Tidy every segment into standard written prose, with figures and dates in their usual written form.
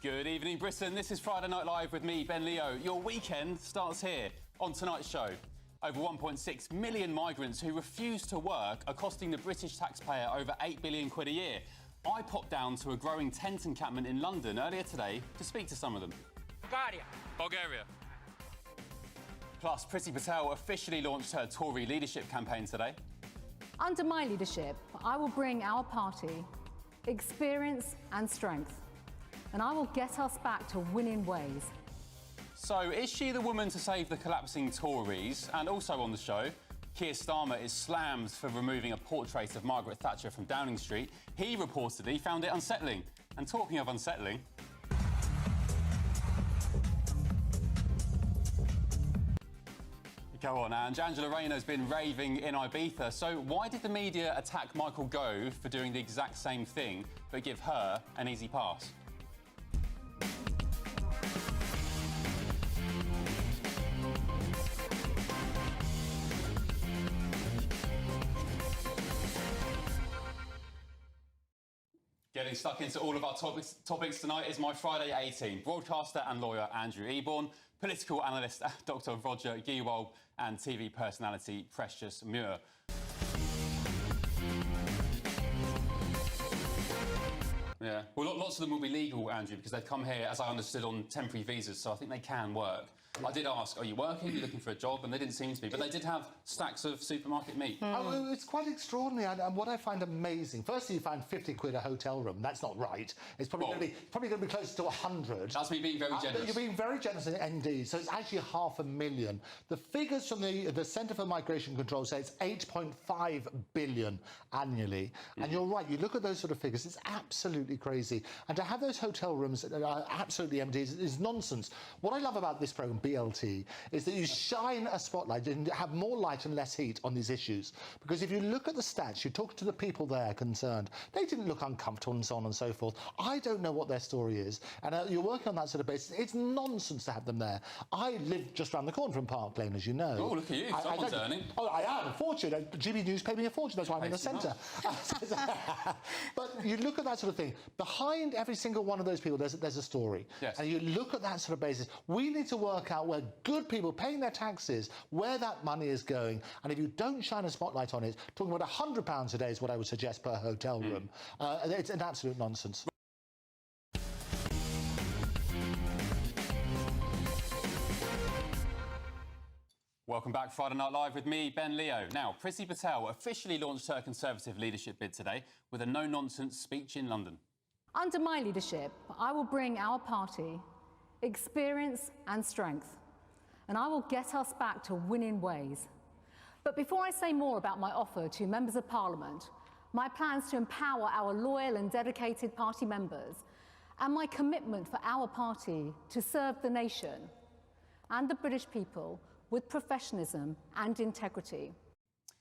Good evening, Britain. This is Friday Night Live with me, Ben Leo. Your weekend starts here on tonight's show. Over 1.6 million migrants who refuse to work are costing the British taxpayer over 8 billion quid a year. I popped down to a growing tent encampment in London earlier today to speak to some of them. Bulgaria. Plus, Priti Patel officially launched her Tory leadership campaign today. Under my leadership, I will bring our party experience and strength, and I will get us back to winning ways. So, is she the woman to save the collapsing Tories? And also on the show, Keir Starmer is slammed for removing a portrait of Margaret Thatcher from Downing Street. He reportedly found it unsettling. And talking of unsettling... Go on, Ange. Angela Rayner's been raving in Ibiza. So why did the media attack Michael Gove for doing the exact same thing, but give her an easy pass? Getting stuck into all of our topics tonight is my Friday 18. Broadcaster and lawyer Andrew Eborn, political analyst Dr. Roger Giewolb, and TV personality Precious Muir. Yeah, well, lots of them will be legal, Andrew, because they've come here, as I understood, on temporary visas, so I think they can work. I did ask, are you working? Are you looking for a job? And they didn't seem to be, but they did have stacks of supermarket meat. Oh, it's quite extraordinary, and what I find amazing, firstly, you find 50 quid a hotel room. That's not right. It's probably going to be close to 100. That's me being very generous. You're being very generous indeed. So it's actually 500,000. The figures from the Centre for Migration Control say it's 8.5 billion annually. And you're right, you look at those sort of figures, it's absolutely crazy. And to have those hotel rooms that are absolutely empty is nonsense. What I love about this programme, BLT, is that you shine a spotlight and have more light and less heat on these issues. Because if you look at the stats, you talk to the people there concerned, they didn't look uncomfortable and so on and so forth. I don't know what their story is. And you're working on that sort of basis. It's nonsense to have them there. I live just around the corner from Park Lane, as you know. Oh, look at you. Someone's earning. Oh, I am. A fortune. GB News paid me a fortune. That's why I'm in the centre. But you look at that sort of thing. Behind every single one of those people, there's a story. Yes. And you look at that sort of basis. We need to work out where good people paying their taxes, where that money is going. And if you don't shine a spotlight on it, talking about £100 a day is what I would suggest per hotel room. It's an absolute nonsense. Welcome back, Friday Night Live with me, Ben Leo. Now, Priti Patel officially launched her Conservative leadership bid today with a no-nonsense speech in London. Under my leadership, I will bring our party experience and strength, and I will get us back to winning ways. But before I say more about my offer to members of Parliament, my plans to empower our loyal and dedicated party members, and my commitment for our party to serve the nation and the British people with professionalism and integrity.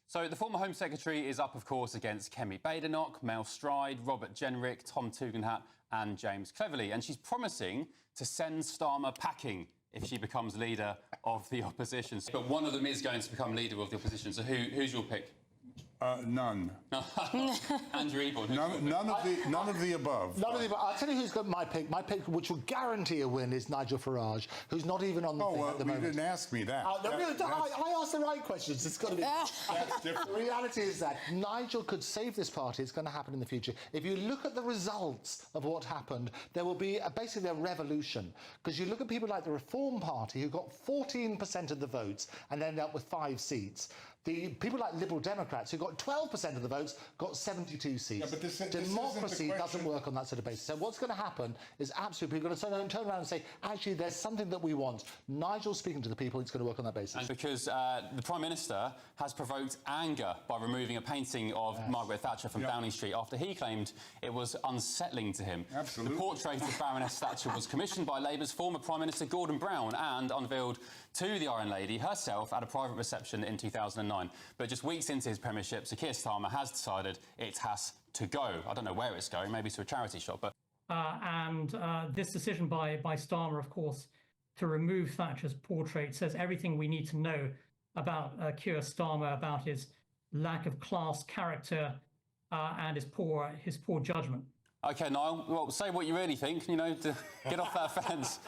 So the former Home Secretary is up, of course, against Kemi Badenoch, Mel Stride, Robert Jenrick, Tom Tugendhat and James Cleverly. And she's promising to send Starmer packing if she becomes leader of the opposition. But one of them is going to become leader of the opposition. So who's your pick? None. Andrew Eborn. None of the above. None of the above. I'll tell you who's got my pick. My pick, which will guarantee a win, is Nigel Farage, who's not even on the thing at the moment. You didn't ask me that. I asked the right questions. It's got to be. That's different. The reality is that Nigel could save this party. It's going to happen in the future. If you look at the results of what happened, there will be basically a revolution. Because you look at people like the Reform Party, who got 14% of the votes and ended up with 5 seats. The people like Liberal Democrats, who got 12% of the votes, got 72 seats. Yeah, but Democracy doesn't work on that sort of basis. So what's going to happen is absolutely people are going to turn around and say, actually, there's something that we want. Nigel's speaking to the people. It's going to work on that basis. And because the Prime Minister has provoked anger by removing a painting of Margaret Thatcher from Downing Street after he claimed it was unsettling to him. Absolutely. The portrait of Baroness Thatcher was commissioned by Labour's former Prime Minister Gordon Brown and unveiled to the Iron Lady herself at a private reception in 2009. But just weeks into his premiership, Sir Keir Starmer has decided it has to go. I don't know where it's going, maybe to a charity shop, but... This decision by Starmer, of course, to remove Thatcher's portrait says everything we need to know about Keir Starmer, about his lack of class character and his poor judgment. OK, Niall, well, say what you really think, you know, to get off that fence.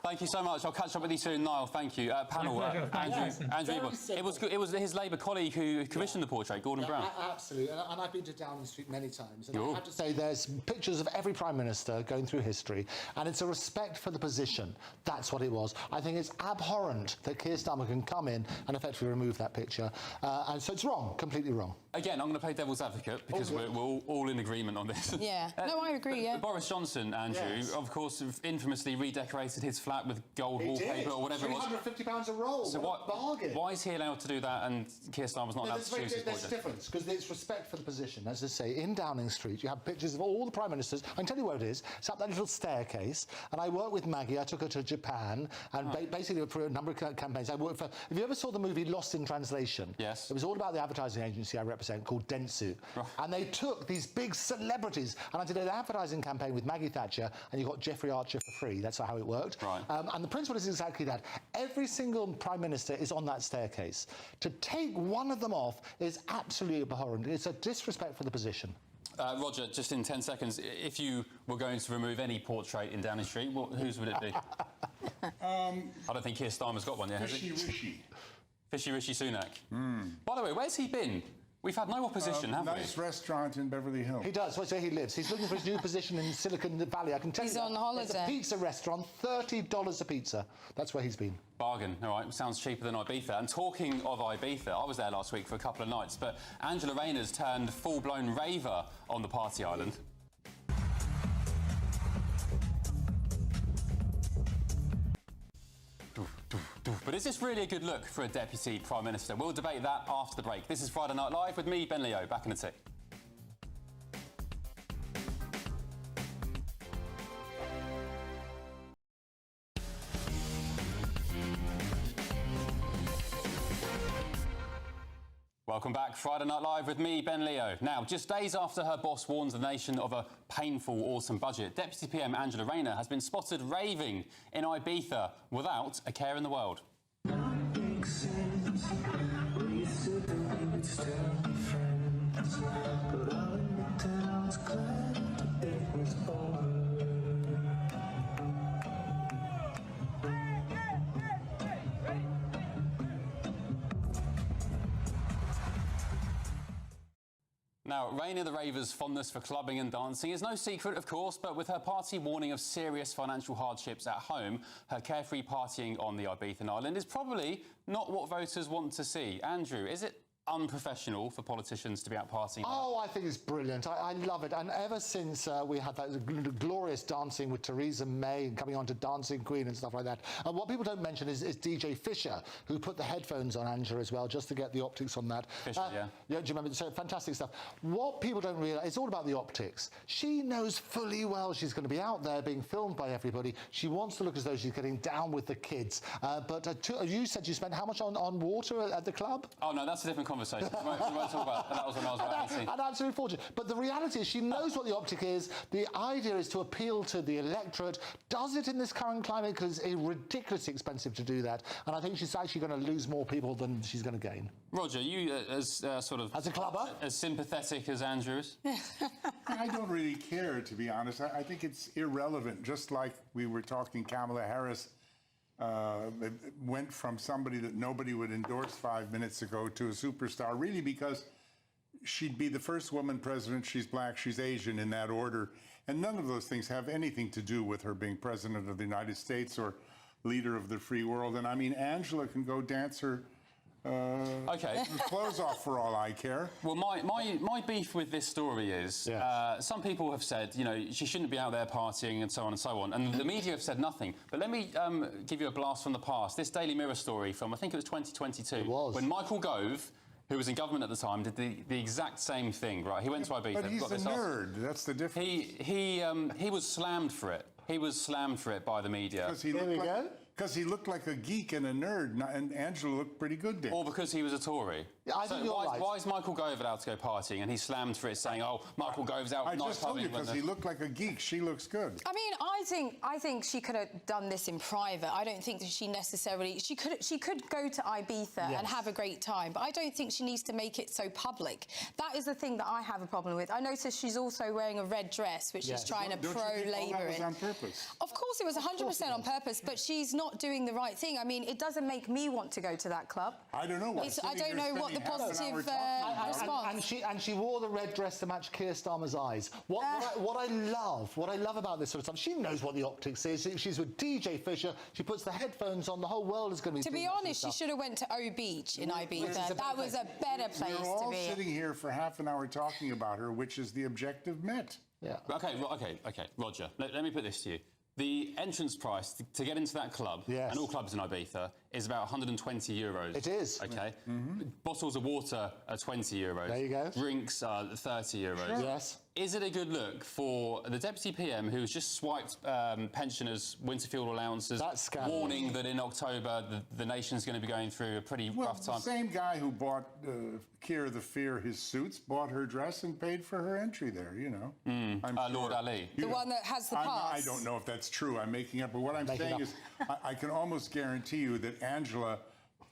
Thank you so much. I'll catch up with you soon, Niall. Thank you. Panel, Andrew Eborn. It was his Labour colleague who commissioned the portrait, Gordon Brown. Absolutely, and I've been to Downing Street many times, and I have to say there's pictures of every Prime Minister going through history, and it's a respect for the position. That's what it was. I think it's abhorrent that Keir Starmer can come in and effectively remove that picture, and so it's wrong, completely wrong. Again, I'm going to play devil's advocate because we're all in agreement on this. Yeah. No, I agree, yeah. Boris Johnson, Andrew, of course, infamously redecorated his flat with gold wallpaper or whatever it was. £350 a roll. So what a bargain. Why is he allowed to do that and Keir Starmer's not allowed to choose his There's a difference, because it's respect for the position. As I say, in Downing Street, you have pictures of all the Prime Ministers. I can tell you where it is. It's up that little staircase. And I worked with Maggie. I took her to Japan, and basically for a number of campaigns. I worked for... If you ever saw the movie Lost in Translation? Yes. It was all about the advertising agency I represent called Dentsu. Right. And they took these big celebrities, and I did an advertising campaign with Maggie Thatcher, and you got Jeffrey Archer for free. That's how it worked. Right. And the principle is exactly that. Every single Prime Minister is on that staircase. To take one of them off is absolutely abhorrent. It's a disrespect for the position. Roger, just in 10 seconds, if you were going to remove any portrait in Downing Street, whose would it be? I don't think Keir Starmer's got one yet, has he? Fishy Rishi Sunak. By the way, where's he been? We've had no opposition, have we? Nice restaurant in Beverly Hills. He does. That's where he lives. He's looking for his new position in Silicon Valley. I can tell you. He's on holiday. It's a pizza restaurant, $30 a pizza. That's where he's been. Bargain. All right, sounds cheaper than Ibiza. And talking of Ibiza, I was there last week for a couple of nights, but Angela Rayner's turned full-blown raver on the party island. But is this really a good look for a Deputy Prime Minister? We'll debate that after the break. This is Friday Night Live with me, Ben Leo. Back in a tick. Welcome back. Friday Night Live with me, Ben Leo. Now, just days after her boss warns the nation of a painful autumn budget, Deputy PM Angela Rayner has been spotted raving in Ibiza without a care in the world. Now, Rayner the Raver's fondness for clubbing and dancing is no secret, of course, but with her party warning of serious financial hardships at home, her carefree partying on the Ibiza island is probably not what voters want to see. Andrew, is it unprofessional for politicians to be out partying? Oh, I think it's brilliant. I love it. And ever since we had that glorious dancing with Theresa May and coming on to Dancing Queen and stuff like that. And what people don't mention is DJ Fisher, who put the headphones on Angela as well, just to get the optics on that. Fisher, yeah. Yeah, do you remember? So fantastic stuff. What people don't realise, it's all about the optics. She knows fully well she's going to be out there being filmed by everybody. She wants to look as though she's getting down with the kids. But you said you spent how much on water at the club? Oh, no, that's a different conversation. We won't talk about that. That was when I was about 18. An absolute fortune. But the reality is she knows what the optic is. The idea is to appeal to the electorate. Does it in this current climate? Because it's ridiculously expensive to do that. And I think she's actually going to lose more people than she's going to gain. Roger, you as sort of... As a clubber? As sympathetic as Andrew is? I don't really care, to be honest. I think it's irrelevant. Just like we were talking, Kamala Harris went from somebody that nobody would endorse 5 minutes ago to a superstar, really because she'd be the first woman president. She's black, she's Asian, in that order. And none of those things have anything to do with her being president of the United States or leader of the free world. And I mean, Angela can go dance her clothes off for all I care. Well, my beef with this story is some people have said, you know, she shouldn't be out there partying and so on and so on, and the media have said nothing. But let me give you a blast from the past. This Daily Mirror story from, I think it was 2022. It was. When Michael Gove, who was in government at the time, did the exact same thing, right? He went to Ibiza. But he's a nerd. That's the difference. He was slammed for it. He was slammed for it by the media. Because he looked because he looked like a geek and a nerd, and Angela looked pretty good there. Or because he was a Tory. Yeah, I think you're right. Why is Michael Gove allowed to go partying and he's slammed for it, saying, "Oh, Michael Gove's out"? I just told you, because he looked like a geek. She looks good. I mean, I think she could have done this in private. I don't think that she necessarily... She could go to Ibiza and have a great time, but I don't think she needs to make it so public. That is the thing that I have a problem with. I noticed she's also wearing a red dress, which she's trying to pro-Labour in. That was on purpose? Of course it was 100% on purpose, but she's not doing the right thing. I mean, it doesn't make me want to go to that club. I don't know. I don't know what the positive response... And she wore the red dress to match Keir Starmer's eyes. What I love about this sort of stuff, she knows what the optics is. She's with DJ Fisher. She puts the headphones on. The whole world is going to be... To be honest, she should have went to O Beach in Ibiza. That was a better place to be. We're all sitting here for half an hour talking about her, which is the objective met. Yeah. Okay, Roger. Let me put this to you. The entrance price to get into that club, and all clubs in Ibiza, is about 120 euros. It is. Okay. Bottles of water are 20 euros. There you go. Drinks are 30 euros. Sure. Yes. Is it a good look for the Deputy PM who's just swiped pensioners' winter fuel allowances, warning that in October the nation's going to be going through a pretty rough time? The same guy who bought Keir the Fear his suits bought her dress and paid for her entry there, you know. Lord Ali. The one that has the pass. I don't know if that's true. I'm making up. But what I'm saying is I can almost guarantee you that Angela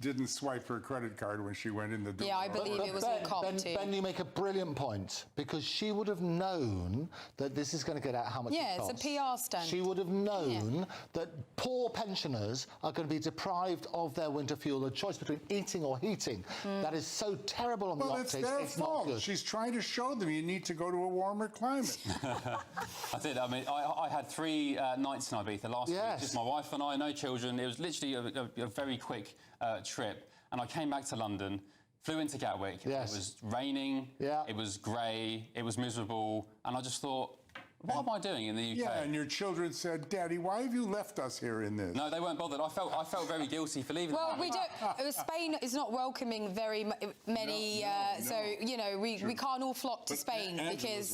didn't swipe her credit card when she went in the door. Yeah, I believe it was all copped too. Ben, you make a brilliant point, because she would have known that this is going to get out how much it costs. It's a PR stunt. She would have known that poor pensioners are going to be deprived of their winter fuel, a choice between eating or heating. That is so terrible on the optics. It's their fault. Not good. She's trying to show them you need to go to a warmer climate. I did. I mean, I had 3 nights in Ibiza last week. Just my wife and I, no children. It was literally a very quick trip, and I came back to London, flew into Gatwick. It was raining, it was grey, it was miserable, and I just thought, what am I doing in the UK? Yeah, and your children said, Daddy, why have you left us here in this? No, they weren't bothered. I felt very guilty for leaving. Well, we don't... Spain is not welcoming very many... So, you know, we can't all flock to Spain because...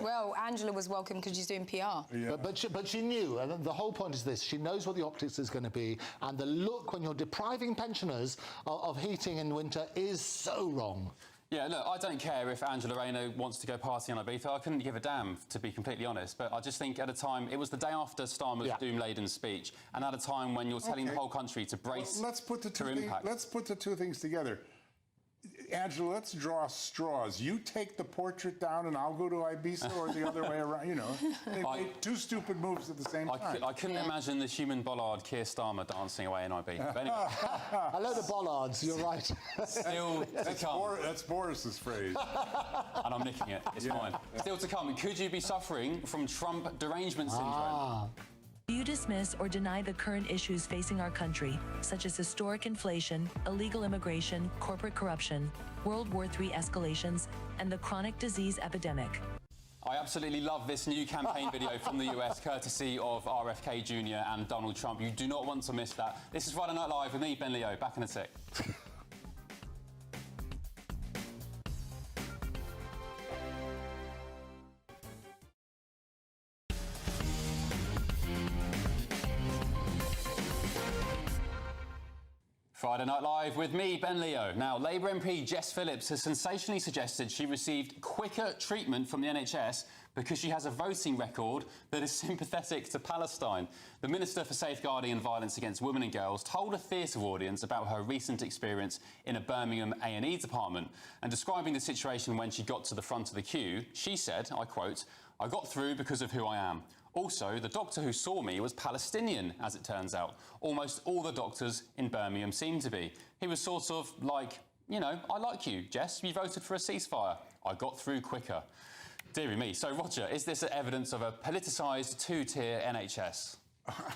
Well, Angela was welcome because she's doing PR. Yeah. But she knew, and the whole point is this, she knows what the optics is going to be, and the look when you're depriving pensioners of heating in winter is so wrong. Yeah, look, I don't care if Angela Rayner wants to go party on Ibiza. I couldn't give a damn, to be completely honest. But I just think at a time, it was the day after Starmer's doom-laden speech, and at a time when you're telling the whole country to brace let's put the impact. Let's put the two things together. Angela, let's draw straws. You take the portrait down and I'll go to Ibiza, or the other way around, you know. They made 2 stupid moves at the same time. I couldn't imagine the human bollard Keir Starmer dancing away in Ibiza. But anyway. I love the bollards, you're right. Still to come. That's Boris's phrase. And I'm nicking it. It's mine. Still to come. Could you be suffering from Trump derangement syndrome? Do you dismiss or deny the current issues facing our country, such as historic inflation, illegal immigration, corporate corruption, World War III escalations, and the chronic disease epidemic? I absolutely love this new campaign video from the US, courtesy of RFK Jr. and Donald Trump. You do not want to miss that. This is Friday Night Live with me, Ben Leo. Back in a sec. Friday Night Live with me, Ben Leo. Now, Labour MP Jess Phillips has sensationally suggested she received quicker treatment from the NHS because she has a voting record that is sympathetic to Palestine. The Minister for Safeguarding and Violence Against Women and Girls told a theatre audience about her recent experience in a Birmingham A&E department, and describing the situation when she got to the front of the queue, she said, I quote, "I got through because of who I am. Also, the doctor who saw me was Palestinian, as it turns out. Almost all the doctors in Birmingham seem to be. He was sort of like, you know, I like you, Jess. You voted for a ceasefire. I got through quicker." Dearie me. So, Roger, is this evidence of a politicised 2-tier NHS?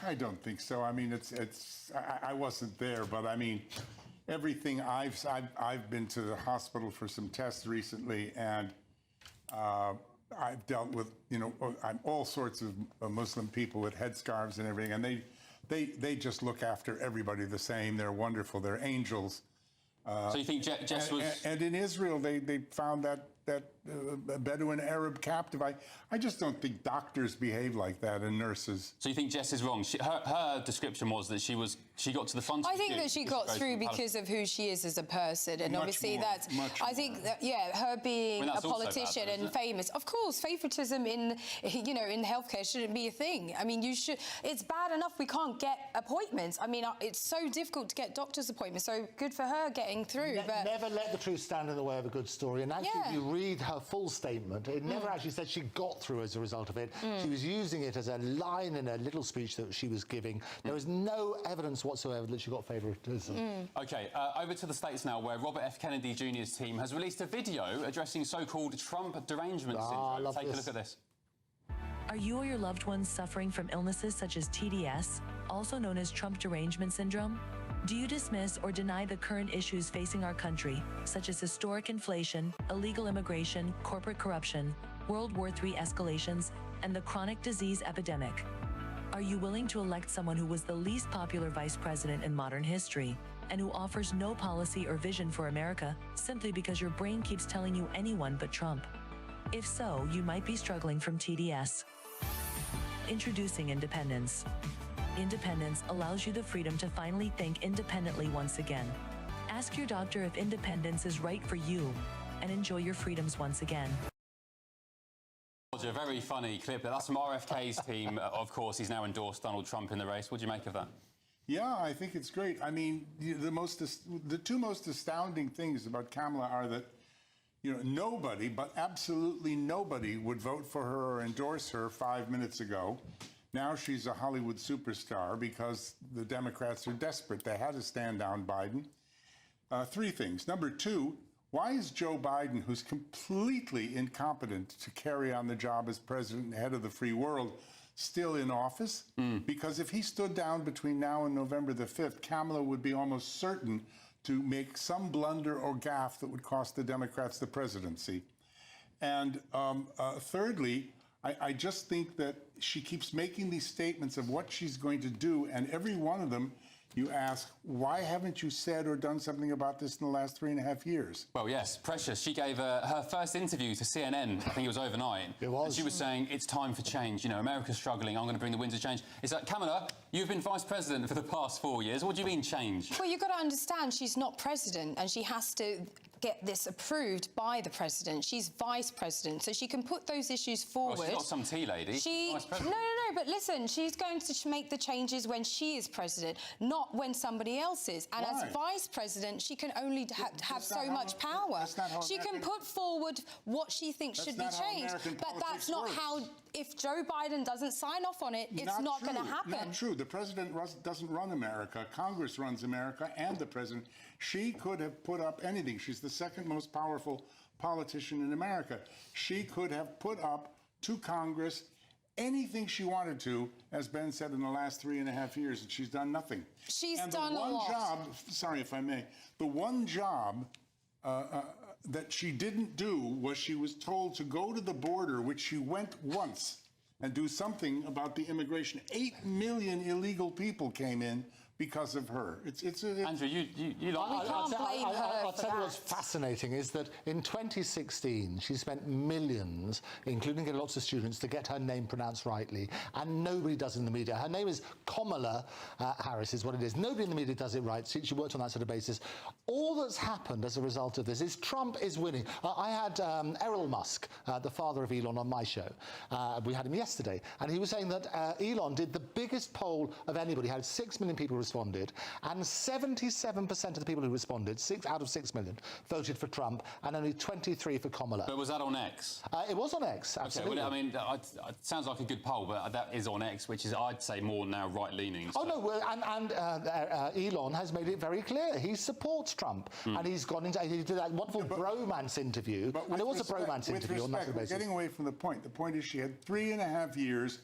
I don't think so. I mean, I wasn't there, but I mean, everything I've been to the hospital for some tests recently, and I've dealt with, you know, all sorts of Muslim people with headscarves and everything, and they just look after everybody the same. They're wonderful. They're angels. So you think Jess was... And in Israel, they found that Bedouin Arab captive. I just don't think doctors behave like that and nurses. So you think Jess is wrong? Her description was that she got to the front. I think that she got through because of who she is as a person, and obviously that's. I think that her being a politician and famous. Of course, favoritism in in healthcare shouldn't be a thing. I mean, it's bad enough we can't get appointments. I mean, it's so difficult to get doctor's appointments. So good for her getting through. But never let the truth stand in the way of a good story. And actually, if you read her full statement, it never actually said she got through as a result of it. She was using it as a line in a little speech that she was giving. There was no evidence whatsoever that she got favoritism. OK, over to the States now, where Robert F. Kennedy Jr.'s team has released a video addressing so-called Trump derangement syndrome. Take a look at this. Are you or your loved ones suffering from illnesses such as TDS, also known as Trump derangement syndrome? Do you dismiss or deny the current issues facing our country, such as historic inflation, illegal immigration, corporate corruption, World War III escalations, and the chronic disease epidemic? Are you willing to elect someone who was the least popular vice president in modern history, and who offers no policy or vision for America simply because your brain keeps telling you anyone but Trump? If so, you might be struggling from TDS. Introducing Independence. Independence allows you the freedom to finally think independently once again. Ask your doctor if independence is right for you, and enjoy your freedoms once again. A very funny clip. That's from RFK's team. Of course, he's now endorsed Donald Trump in the race. What do you make of that? Yeah, I think it's great. I mean, the two most astounding things about Kamala are that nobody, but absolutely nobody, would vote for her or endorse her 5 minutes ago. Now she's a Hollywood superstar because the Democrats are desperate. They had to stand down Biden. Three things. Number two, why is Joe Biden, who's completely incompetent to carry on the job as president and head of the free world, still in office? Because if he stood down between now and November the 5th, Kamala would be almost certain to make some blunder or gaffe that would cost the Democrats the presidency. And thirdly, I just think that she keeps making these statements of what she's going to do, and every one of them, you ask, why haven't you said or done something about this in the last 3.5 years? Well, yes, Precious. She gave her first interview to CNN. I think it was overnight. It was. And she was saying, it's time for change. America's struggling. I'm going to bring the winds of change. It's like, Kamala, you've been vice president for the past 4 years. What do you mean change? Well, you've got to understand she's not president, and she has to get this approved by the president. She's vice president, so she can put those issues forward. Well, she's not some tea lady. Vice president. No, but listen, she's going to make the changes when she is president, not when somebody else is. And as vice president, she can only have so much power. She can put forward what she thinks should be changed, but that's not how. If Joe Biden doesn't sign off on it, it's not going to happen. Not true. The president doesn't run America. Congress runs America, and the president. She could have put up anything. She's the second most powerful politician in America. She could have put up to Congress anything she wanted to, as Ben said, in the last 3.5 years, and she's done nothing. She's done a lot. Job, sorry if I may, the one job that she didn't do was she was told to go to the border, which she went once, and do something about the immigration. 8 million illegal people came in because of her. Andrew, you like I'll tell you what's fascinating is that in 2016 she spent millions, including lots of students, to get her name pronounced rightly, and nobody does in the media. Her name is Kamala Harris is what it is. Nobody in the media does it right. She worked on that sort of basis. All that's happened as a result of this is Trump is winning. I had Errol Musk, the father of Elon, on my show. We had him yesterday, and he was saying that Elon did the biggest poll of anybody, had 6 million people responded, and 77% of the people who responded, 6 out of 6 million, voted for Trump, and only 23 for Kamala. But was that on X? It was on X, absolutely. Okay, well, I mean, it sounds like a good poll, but that is on X, which is, I'd say, more now right-leaning. So. Oh, no, well, and Elon has made it very clear. He supports Trump, and he did that wonderful bromance interview, and it was a bromance interview on that basis. We're getting away from the point. The point is she had 3.5 years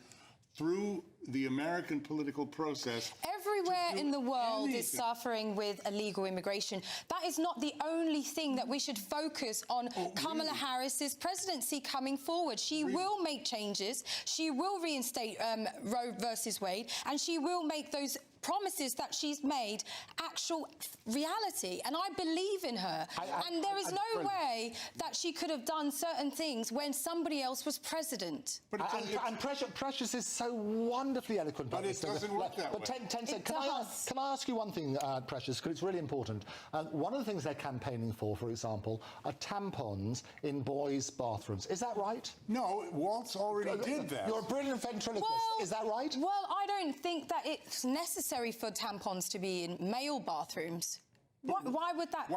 through the American political process. Everywhere in the world is suffering with illegal immigration. That is not the only thing that we should focus on. Kamala Harris's presidency coming forward. She will make changes. She will reinstate Roe versus Wade, and she will make those promises that she's made actual reality. And I believe in her. And there is no way that she could have done certain things when somebody else was president. And Precious is so wonderfully eloquent. But it doesn't work that way. But can I ask you one thing, Precious, because it's really important. One of the things they're campaigning for example, are tampons in boys' bathrooms. Is that right? No, Waltz already did that. You're a brilliant ventriloquist. Is that right? Well, I don't think that it's necessary for tampons to be in male bathrooms. Why would that be?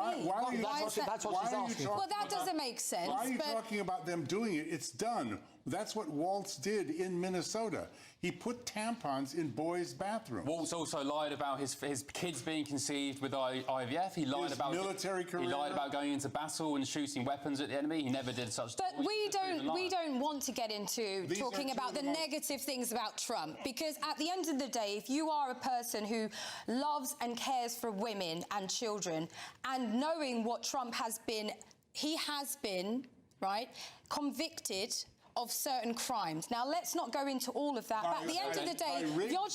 That's what she's asking. Well, that doesn't make sense. Why are you talking about them doing it? It's done. That's what Waltz did in Minnesota. He put tampons in boys' bathrooms. Waltz also lied about his kids being conceived with IVF. He lied about military career. He lied about going into battle and shooting weapons at the enemy. He never did such. But we don't want to get into talking about the negative things about Trump, because at the end of the day, if you are a person who loves and cares for women and children, and knowing what Trump has been, he has been, right, convicted of certain crimes. Now, let's not go into all of that. But at the end of the day, if you're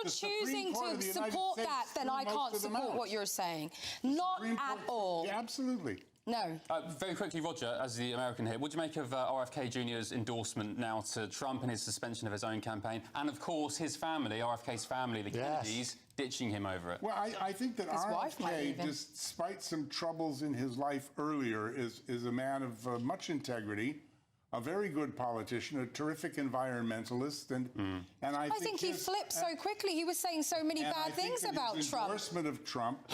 choosing to support that, then I can't support what you're saying. Not at all. Yeah, absolutely. No. Very quickly, Roger, as the American here, what do you make of RFK Jr.'s endorsement now to Trump and his suspension of his own campaign? And, of course, his family, RFK's family, the Kennedys, ditching him over it. Well, I think that RFK, despite some troubles in his life earlier, is a man of much integrity, a very good politician, a terrific environmentalist, and I think he flipped so quickly. He was saying so many bad things about Trump. His endorsement of Trump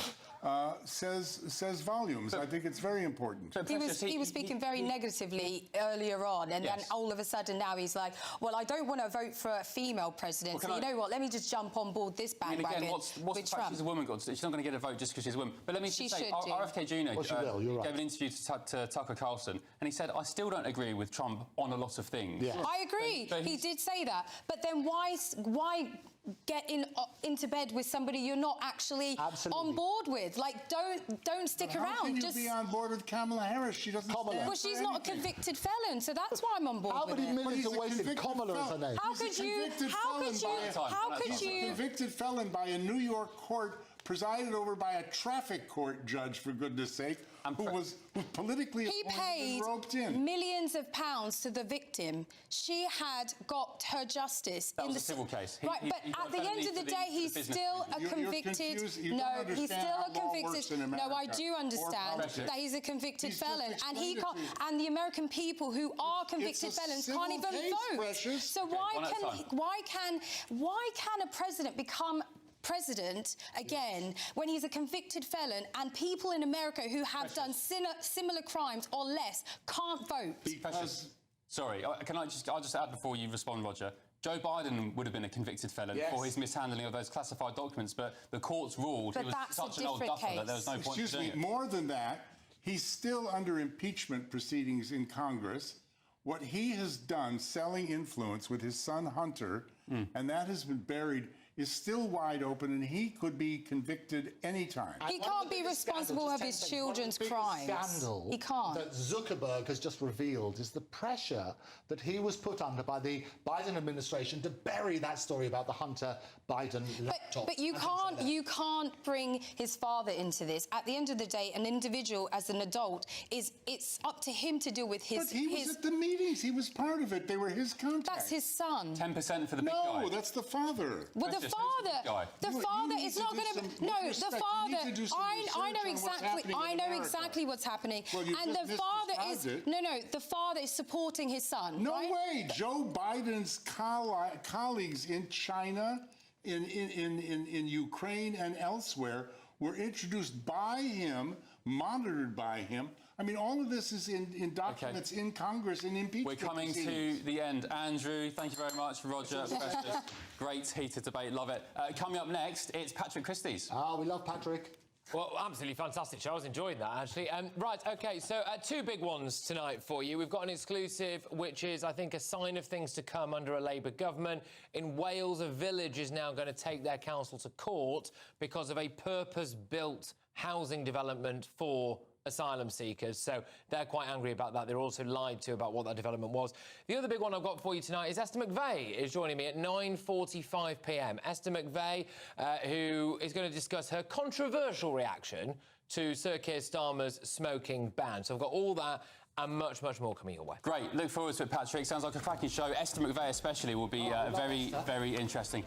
says volumes. I think it's very important. He was speaking very negatively earlier on, and then all of a sudden now he's like, well, I don't want to vote for a female president, so you know what, let me just jump on board this bandwagon. Again, what's the fact she's a woman got to do? She's not going to get a vote just because she's a woman. But let me just say, RFK Jr. gave an interview to Tucker Carlson, and he said, I still don't agree with Trump on a lot of things. Yeah. I agree. He did say that. But then why get into bed with somebody you're not actually on board with? Like, don't stick around. How can you be on board with Kamala Harris? She doesn't stand Well, she's not a convicted felon, so that's why I'm on board with it. How many millions are wasted? Kamala is her name. He's a convicted felon by a New York court presided over by a traffic court judge, for goodness sake, who was politically appointed and roped in. Millions of pounds to the victim. She had got her justice. That was a civil case. Right, but at the end of the day, he's still a convicted... No, he's still a convicted... No, I do understand that he's a convicted felon. And he can't... And the American people who are convicted felons can't even vote. So why can a president become president again when he's a convicted felon and people in America who have done similar crimes or less can't vote? Sorry, I'll just add before you respond, Roger. Joe Biden would have been a convicted felon for his mishandling of those classified documents, but the courts ruled he was such an old duffer that there was no point in doing it. More than that, he's still under impeachment proceedings in Congress. What he has done, selling influence with his son Hunter, and that has been buried, is still wide open, and he could be convicted anytime. He can't be responsible for his children's crimes. Scandal he can't. That Zuckerberg has just revealed is the pressure that he was put under by the Biden administration to bury that story about the Hunter Biden laptop. But you can't bring his father into this. At the end of the day, an individual as an adult it's up to him to deal with his. But he was at the meetings. He was part of it. They were his contacts. That's his son. 10% for the big guy. No, that's the father. Well, the father is not going to. No, the father. I know exactly what's happening. Well, and the father is the father is supporting his son. No way. Joe Biden's colleagues in China, in Ukraine, and elsewhere were introduced by him, monitored by him. I mean, all of this is in documents in Congress in impeachment. We're coming to the end. Andrew, thank you very much. Roger, great heated debate, love it. Coming up next, it's Patrick Christie's. Ah, we love Patrick. Well, absolutely fantastic show. I was enjoying that, actually. Right, OK, so two big ones tonight for you. We've got an exclusive, which is, I think, a sign of things to come under a Labour government. In Wales, a village is now going to take their council to court because of a purpose-built housing development for asylum seekers. So they're quite angry about that. They're also lied to about what that development was. The other big one I've got for you tonight is Esther McVey is joining me at 9:45 p.m. Esther McVey, who is going to discuss her controversial reaction to Sir Keir Starmer's smoking ban. So I've got all that and much, much more coming your way. Great. Look forward to it, Patrick. Sounds like a cracking show. Esther McVey especially will be very interesting.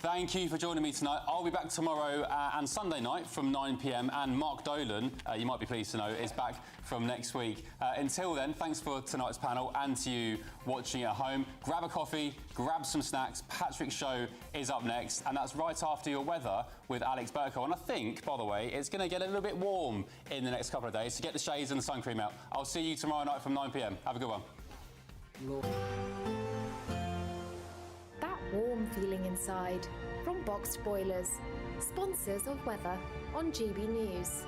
Thank you for joining me tonight. I'll be back tomorrow and Sunday night from 9 p.m. And Mark Dolan, you might be pleased to know, is back from next week. Until then, thanks for tonight's panel and to you watching at home. Grab a coffee, grab some snacks. Patrick's show is up next, and that's right after your weather with Alex Burko. And I think, by the way, it's going to get a little bit warm in the next couple of days, so get the shades and the sun cream out. I'll see you tomorrow night from 9 p.m. Have a good one. That warm feeling inside from Boxed Boilers, sponsors of weather on GB News.